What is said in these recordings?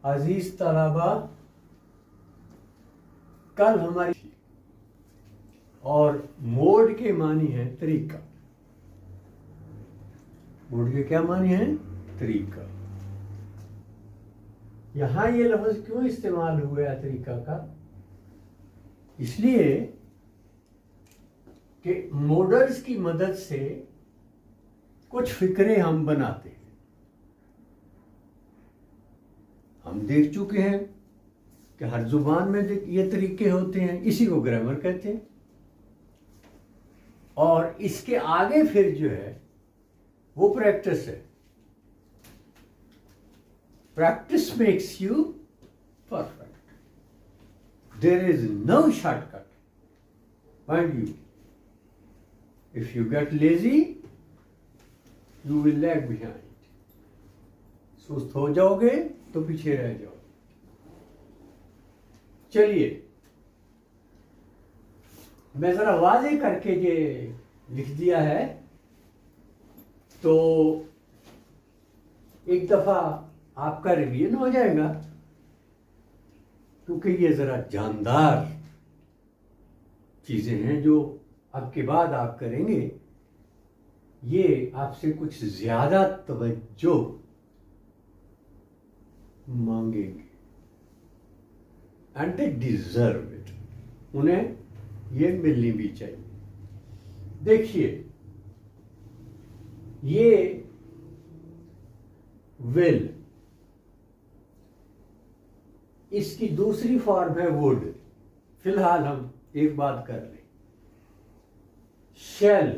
अजीज तलबा, कल हमारी और मोड के मानी है तरीका। मोड के क्या मानी है? तरीका। यहां ये लफ्ज क्यों इस्तेमाल हुआ तरीका का? इसलिए कि मॉडल्स की मदद से कुछ फिक्रे हम बनाते हैं। हम देख चुके हैं कि हर जुबान में ये तरीके होते हैं, इसी को ग्रामर कहते हैं। और इसके आगे फिर जो है वो प्रैक्टिस है। Practice makes you perfect. There is no shortcut. Mind you, if you get lazy you will lag behind. सुस्त हो जाओगे तो पीछे रह जाओ। चलिए मैं जरा वाजे करके ये लिख दिया है, तो एक दफा आपका रिवीजन हो जाएगा, क्योंकि ये जरा जानदार चीजें हैं जो अब के बाद आप करेंगे। ये आपसे कुछ ज्यादा तवज्जो मांगेंगे एंड दे डिजर्व इट। उन्हें ये मिलनी भी चाहिए। देखिए, ये विल, इसकी दूसरी फॉर्म है वुड। फिलहाल हम एक बात कर लें। शैल,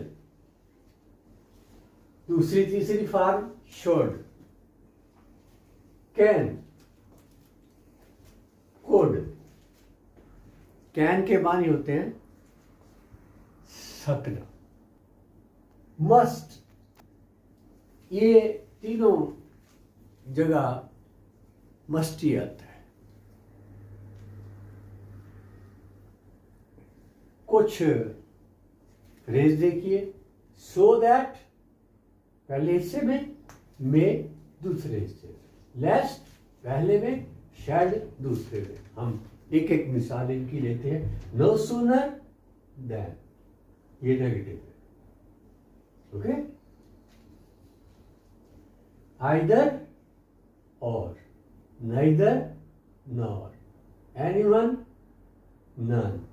दूसरी तीसरी form should. Can, could. Can के मानी होते हैं सकना। मस्ट, ये तीनों जगह मस्ट ही आता है। कुछ फ्रेज देखिए। सो दैट पहले हिस्से में दूसरे हिस्से में, लेस्ट पहले में, शैड दूसरे में। हम एक एक मिसाल इनकी लेते हैं। नो सूनर देन, ये नेगेटिव है। Okay. Either or, neither nor, anyone none,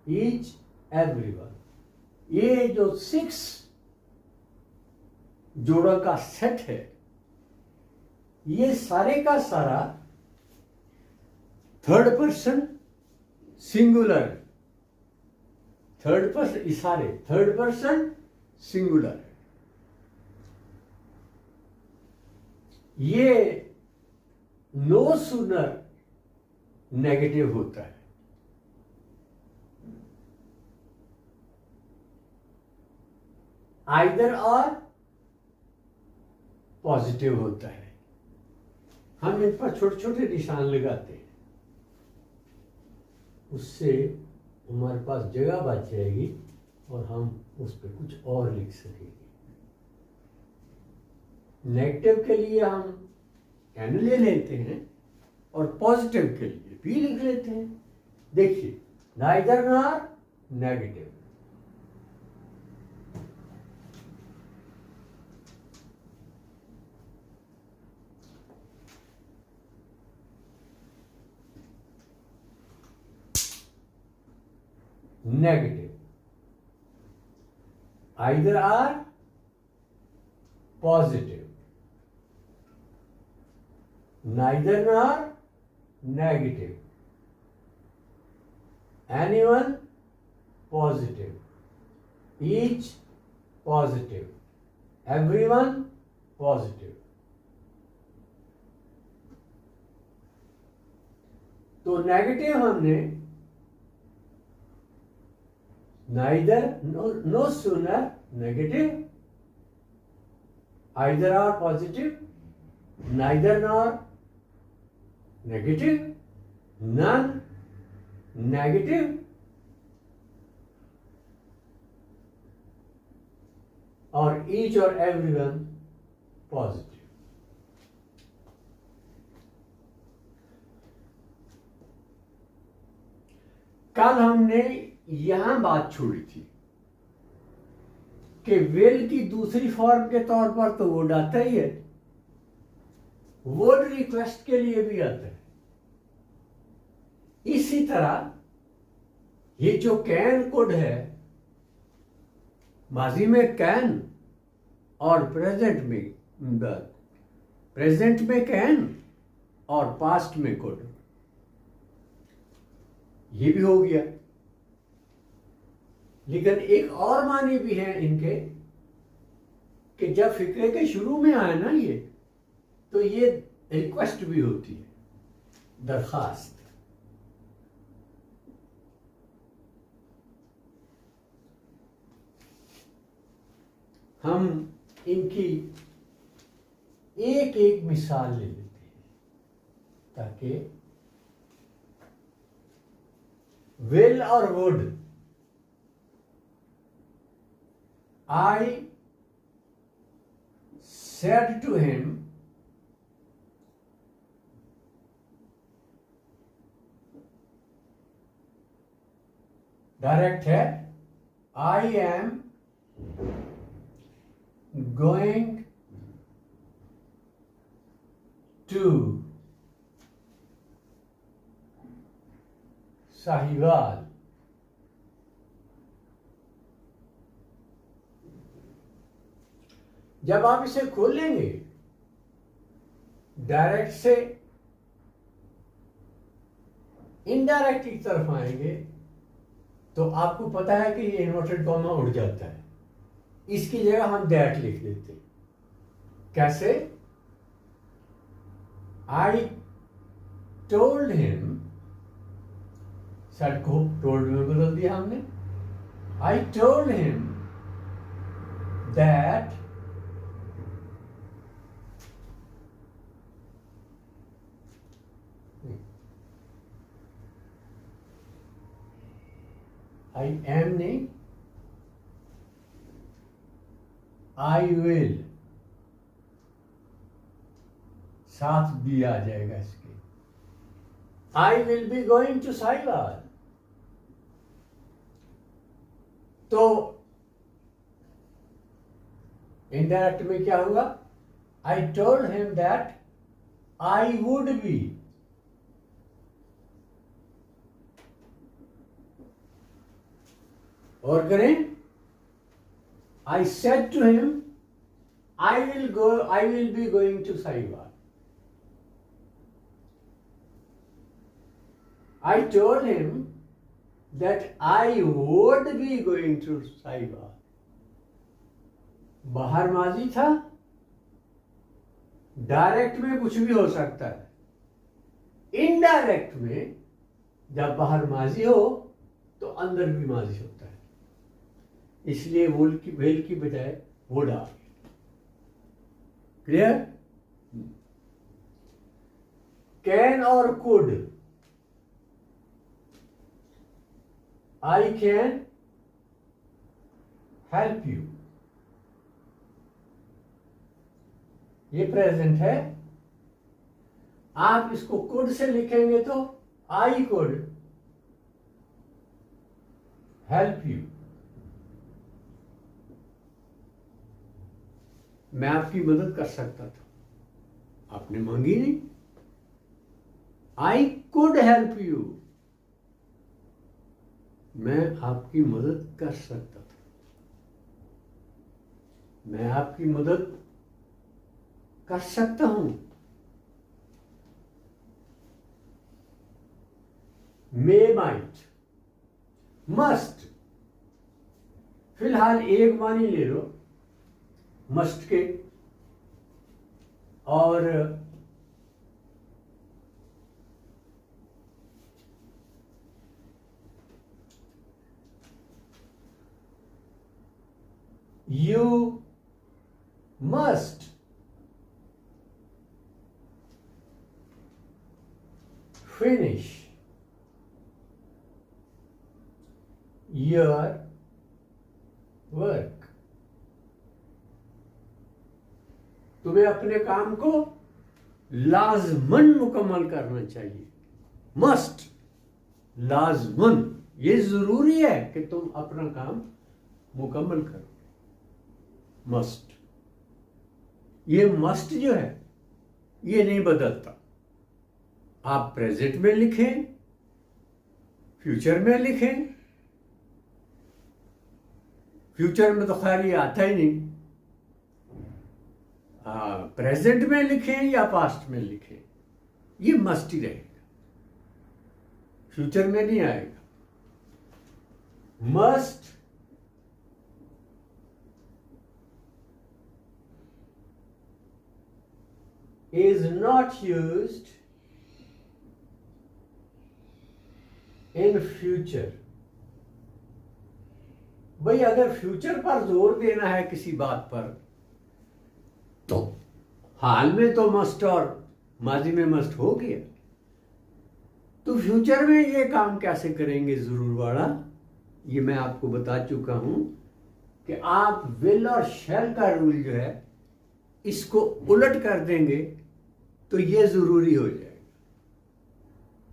each everyone. ये जो 6 जोड़ों का सेट है, ये सारे का सारा third person singular. Third person, इशारे थर्ड पर्सन सिंगुलर है। ये नो सूनर नेगेटिव होता है। आइदर और पॉजिटिव होता है। हम इन पर छोटे छोटे निशान लगाते हैं, उससे हमारे पास जगह बच जाएगी और हम उस पर कुछ और लिख सकेंगे। नेगेटिव के लिए हम एन ले लेते हैं और पॉजिटिव के लिए भी लिख लेते हैं। देखिए, neither nor negative. Negative, either or positive, neither nor negative, anyone positive, each positive, everyone positive. तो नेगेटिव हमने neither, no sooner negative, either or positive, neither nor negative, none negative, और each और everyone पॉजिटिव। कल हमने यहां बात छोड़ी थी कि विल की दूसरी फॉर्म के तौर पर तो वुड आता ही है, वुड रिक्वेस्ट के लिए भी आता है। इसी तरह ये जो कैन कुड है, माजी में कैन और प्रेजेंट में कैन और पास्ट में कुड, ये भी हो गया। लेकिन एक और मानी भी है इनके कि जब फिक्रे के शुरू में आए ना ये, तो ये रिक्वेस्ट भी होती है, दरखास्त। हम इनकी एक एक मिसाल ले लेते हैं ताकि विल और would, I said to him, direct है, I am going to Sahiwal. जब आप इसे खोलेंगे डायरेक्ट से इनडायरेक्ट की तरफ आएंगे तो आपको पता है कि ये इन्वर्टेड कॉमा उड़ जाता है। इसकी जगह हम दैट लिख देते हैं। कैसे? आई टोल्ड हिम, सेड को टोल्ड में बदल दिया हमने। I told him that I am नहीं, आई विल, साथ भी आ जाएगा इसके। I will be going to Sahiwal. तो इनडायरेक्ट में क्या हुआ? I told him that I would be. और करें, I said to him, I will be going to Sahiwal. I told him that I would be going to Sahiwal. बाहर माजी था, direct में कुछ भी हो सकता है। इनडायरेक्ट में जब बाहर माजी हो तो अंदर भी माजी होता है, इसलिए वेल की बजाय वुड आ गया। क्लियर? कैन और could, I can help you, ये प्रेजेंट है। आप इसको कुड से लिखेंगे तो आई कुड हेल्प यू, मैं आपकी मदद कर सकता था, आपने मांगी नहीं। आई कुड हेल्प यू, मैं आपकी मदद कर सकता था, मैं आपकी मदद कर सकता हूं। मे, माइट, मस्ट, फिलहाल एक मानी ले लो मस्ट के, और you must finish your work, तुम्हें अपने काम को लाजमन मुकम्मल करना चाहिए। मस्ट, लाजमन, ये जरूरी है कि तुम अपना काम मुकम्मल करो। मस्ट, ये मस्ट जो है ये नहीं बदलता। आप प्रेजेंट में लिखें, फ्यूचर में लिखें। फ्यूचर में तो खैर ये आता ही नहीं। प्रेजेंट में लिखें या पास्ट में लिखें, ये मस्ट ही रहेगा, फ्यूचर में नहीं आएगा। Must is not used in future। भाई अगर फ्यूचर पर जोर देना है किसी बात पर, तो हाल में तो मस्ट और माजी में मस्ट हो गया, तो फ्यूचर में ये काम कैसे करेंगे जरूर वाला। ये मैं आपको बता चुका हूं कि आप विल और शैल का रूल जो है इसको उलट कर देंगे तो ये जरूरी हो जाएगा।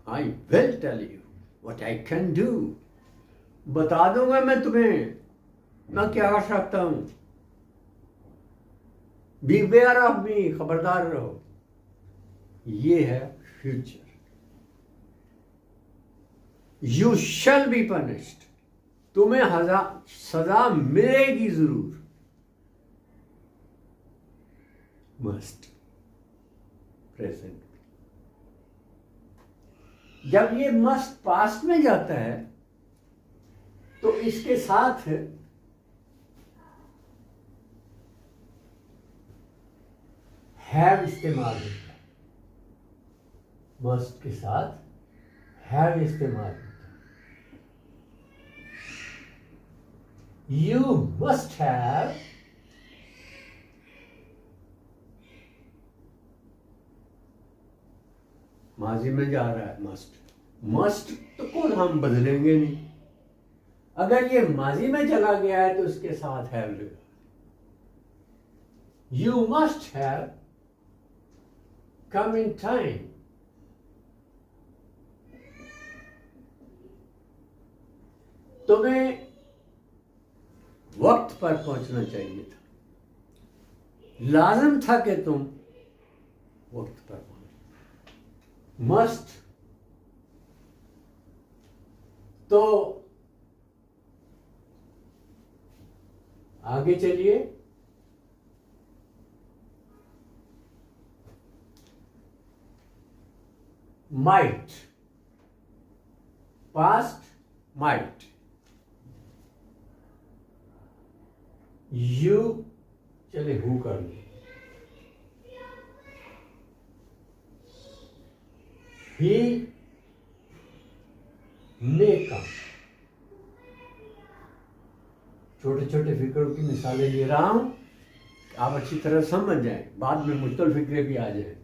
I will tell you what I can do. बता दूंगा मैं तुम्हें मैं क्या कर सकता हूं। बीवेयर ऑफ मी, खबरदार रहो। ये है future. You shall be punished, तुम्हें सजा मिलेगी जरूर। Must present. जब ये मस्ट पास्ट में जाता है तो इसके साथ हैव इस्तेमाल होता है। मस्ट के साथ हैव इस्तेमाल होता है। You must have माजी में जा रहा है मस्ट। मस्ट तो कौन हम बदलेंगे नहीं। अगर ये माजी में चला गया है तो इसके साथ हैव लगा। You must have come in time। तुम्हें वक्त पर पहुंचना चाहिए था, लाजम था कि तुम वक्त पर पहुंचो। मस्ट तो आगे चलिए। Might, past might. यू चले हु कर लो। ही मे कम। छोटे छोटे फिक्रों की मिसालें ले रहा हूं, आप अच्छी तरह समझ जाएं, बाद में मुश्किल फिक्रे भी आ जाएंगे।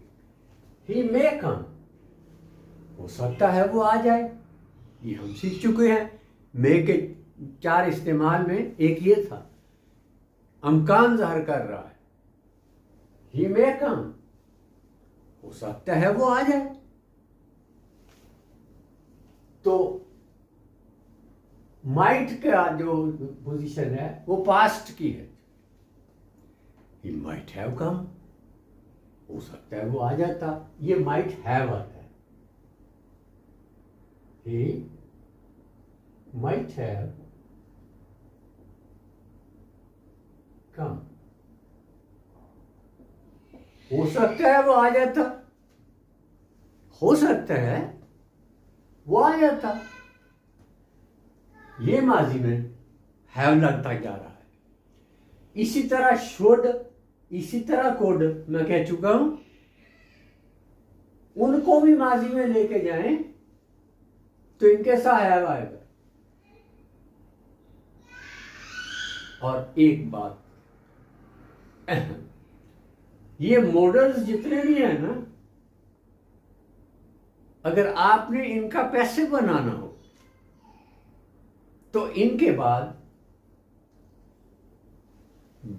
ही मे कम, हो सकता है वो आ जाए। ये हम सीख चुके हैं। मे के 4 इस्तेमाल में एक ये था, अमकान ज़ाहिर कर रहा है। ही मे कम, हो सकता है वो आ जाए। तो माइट का जो पोजीशन है वो पास्ट की है। ही माइट हैव कम, हो सकता है वो आ जाता। ये माइट हैव आता है। ही माइट हैव कम, हो सकता है वो आ जाता। हो सकता है वो आ जाता। ये माजी में हैव लगता जा रहा है। इसी तरह शुड, इसी तरह कुड मैं कह चुका हूं, उनको भी माजी में लेके जाएं तो इनके साथ हैव आएगा। और एक बात, ये मॉडल्स जितने भी हैं ना, अगर आपने इनका पैसे बनाना हो तो इनके बाद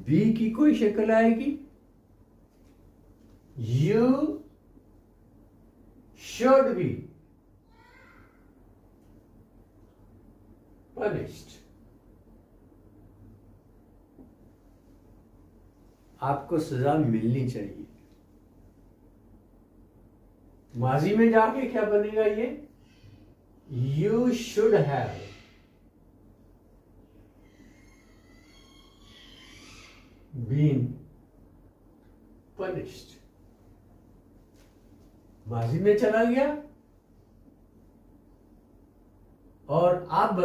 बी की कोई शक्ल आएगी। You should be, punished. आपको सजा मिलनी चाहिए। माजी में जाके क्या बनेगा ये? You should have been punished. माजी में चला गया और अब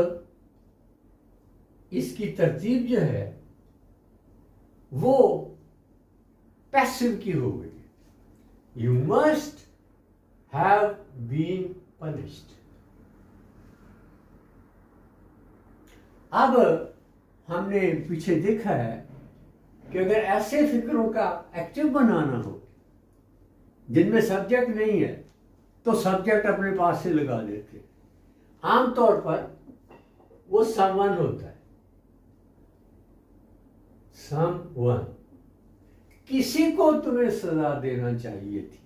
इसकी तरतीब जो है वो पैसिव की हो गई। You must have been punished. अब हमने पीछे देखा है कि अगर ऐसे फिक्रों का एक्टिव बनाना हो जिनमें सब्जेक्ट नहीं है तो सब्जेक्ट अपने पास से लगा देते। आमतौर पर वो समवन होता है। समवन, किसी को तुम्हें सजा देना चाहिए थी,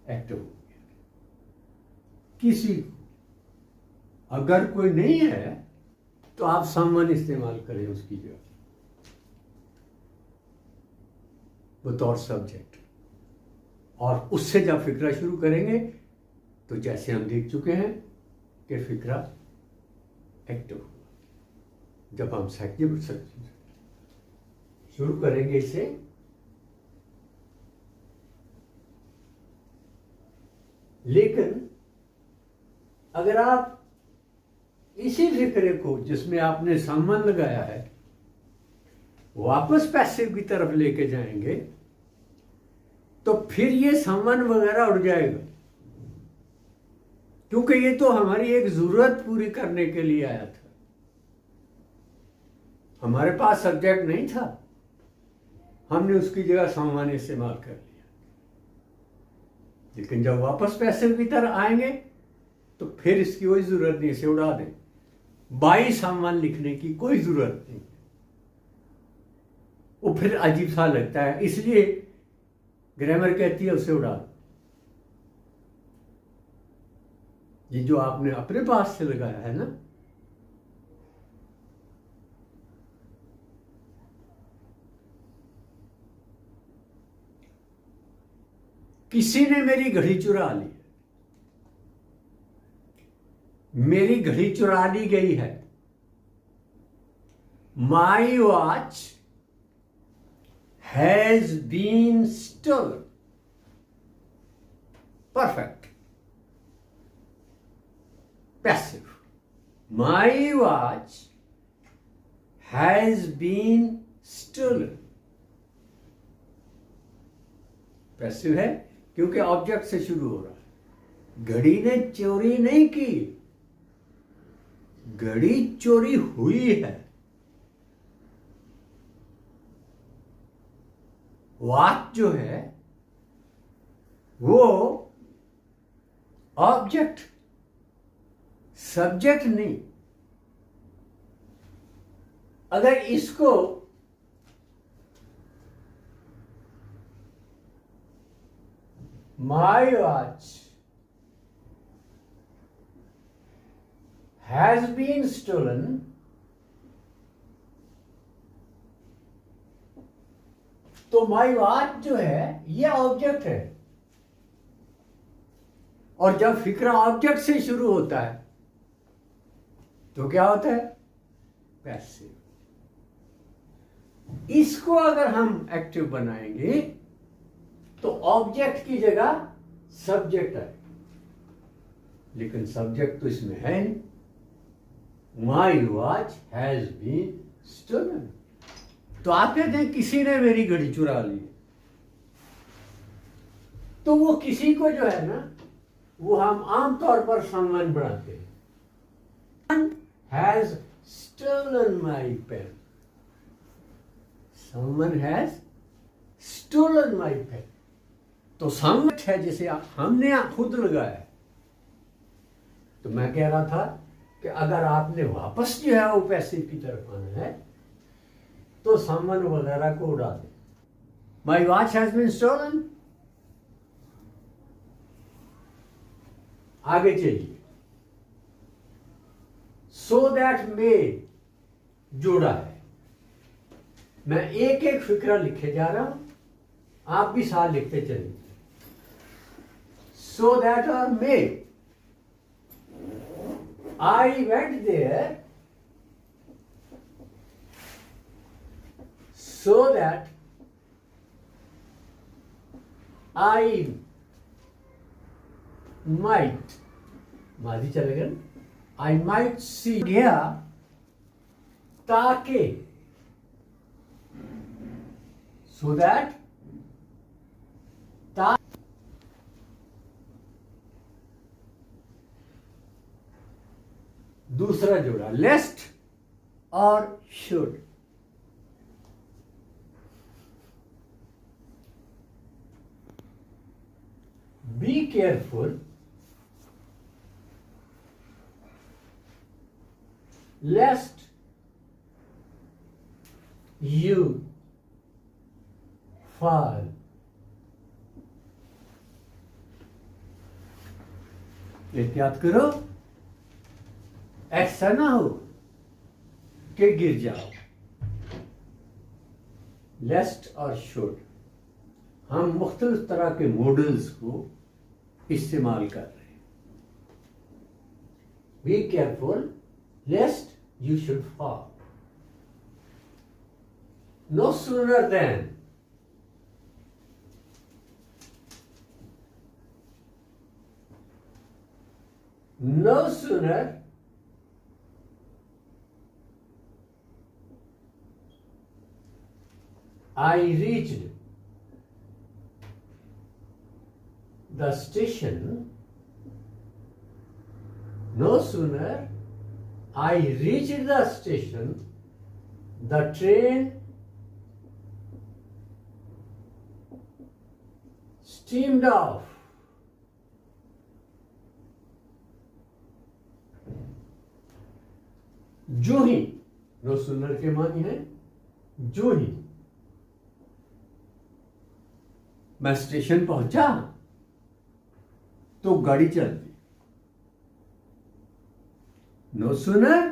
एक्टिव हो गया। किसी को, अगर कोई नहीं है तो आप समवन इस्तेमाल करें उसकी जगह बतौर सब्जेक्ट, और उससे जब फिक्रा शुरू करेंगे तो जैसे हम देख चुके हैं कि फिक्रा एक्टिव हुआ। जब हम शुरू करेंगे इसे, लेकिन अगर आप इसी फिक्रे को जिसमें आपने संबंध लगाया है वापस पैसिव की तरफ लेके जाएंगे तो फिर ये संबंध वगैरह उड़ जाएगा, क्योंकि ये तो हमारी एक जरूरत पूरी करने के लिए आया था। हमारे पास सब्जेक्ट नहीं था, हमने उसकी जगह संबंध इस्तेमाल कर लिया। लेकिन जब वापस पैसिव की तरफ आएंगे तो फिर इसकी कोई जरूरत नहीं, इसे उड़ा दें। बाई संबंध लिखने की कोई जरूरत नहीं, वो फिर अजीब सा लगता है, इसलिए ग्रामर कहती है उसे उड़ा दो। ये जो आपने अपने पास से लगाया है ना, किसी ने मेरी घड़ी चुरा ली, मेरी घड़ी चुरा ली गई है। My watch has been stolen. Perfect, passive. My watch has been stolen. Passive है क्योंकि ऑब्जेक्ट से शुरू हो रहा है। घड़ी ने चोरी नहीं की, घड़ी चोरी हुई है। वॉच जो है वो ऑब्जेक्ट, सब्जेक्ट नहीं। अगर इसको my watch has been stolen, तो माई वॉच जो है ये ऑब्जेक्ट है, और जब फिक्रा ऑब्जेक्ट से शुरू होता है तो क्या होता है? पैसिव। इसको अगर हम एक्टिव बनाएंगे तो ऑब्जेक्ट की जगह सब्जेक्ट है, लेकिन सब्जेक्ट तो इसमें है नहीं। My watch has been stolen. तो आप कहते हैं किसी ने मेरी घड़ी चुरा ली, तो वो किसी को जो है ना वो हम आमतौर पर संबंध बढ़ाते हैं। Has stolen my pen. Someone has stolen my pen। तो संबंध है जिसे हमने खुद लगाया। तो मैं कह रहा था कि अगर आपने वापस जो है वो पैसे की तरफ आना है तो संबंध वगैरह को उड़ा दे। My watch has been stolen। आगे चलिए। सो दैट में जोड़ा है। मैं एक एक फिक्रा लिखे जा रहा हूं, आप भी साथ लिखते चलिए। सो दैट और may, I went there so that I might, माजी चलेगा ना, I might see, गया ताकि, so that दूसरा जोड़ा लेस्ट और should. Be careful lest you fall. एहतियात करो, ऐसा ना हो कि गिर जाओ। लेस्ट और शुड, हम मुख्तलिफ तरह के मॉडल्स को इस्तेमाल कर रहे हैं। Be careful lest you should fall. No sooner then, no sooner I reached the station, no sooner I reached the station, the train steamed off. जो ही, नो सूनर के मानी है जो ही मैं स्टेशन पहुंचा तो गाड़ी चल दी। No sooner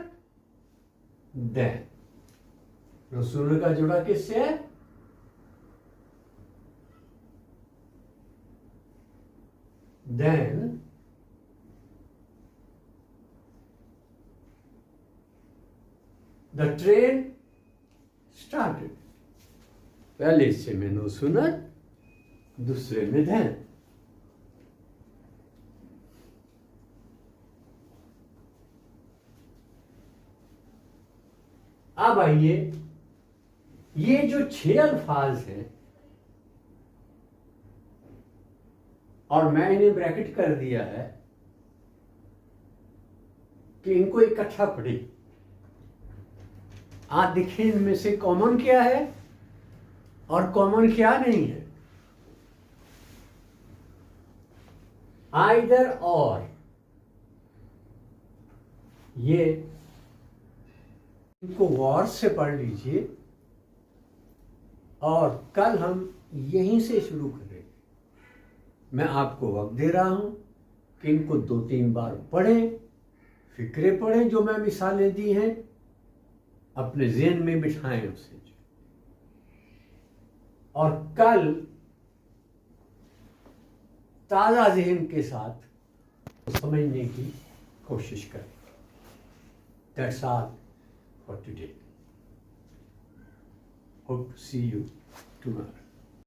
then, no sooner का जोड़ा किससे है? Then the train started. पहले हिस्से में नो सूनर, दूसरे में देन। अब आइए, ये जो 6 अल्फाज हैं और मैं इन्हें ब्रैकेट कर दिया है कि इनको इकट्ठा पढ़े। आप देखिए इनमें से कॉमन क्या है और कॉमन क्या नहीं है। आइदर और, ये इनको गौर से पढ़ लीजिए और कल हम यहीं से शुरू करेंगे। मैं आपको वक्त दे रहा हूं कि इनको 2-3 बार पढ़ें, फिक्रे पढ़ें जो मैं मिसालें दी हैं, अपने ज़हन में बिठाएं उसे, और कल ताज़ा ज़हन के साथ समझने की कोशिश करें। That's all for today. Hope to see you tomorrow.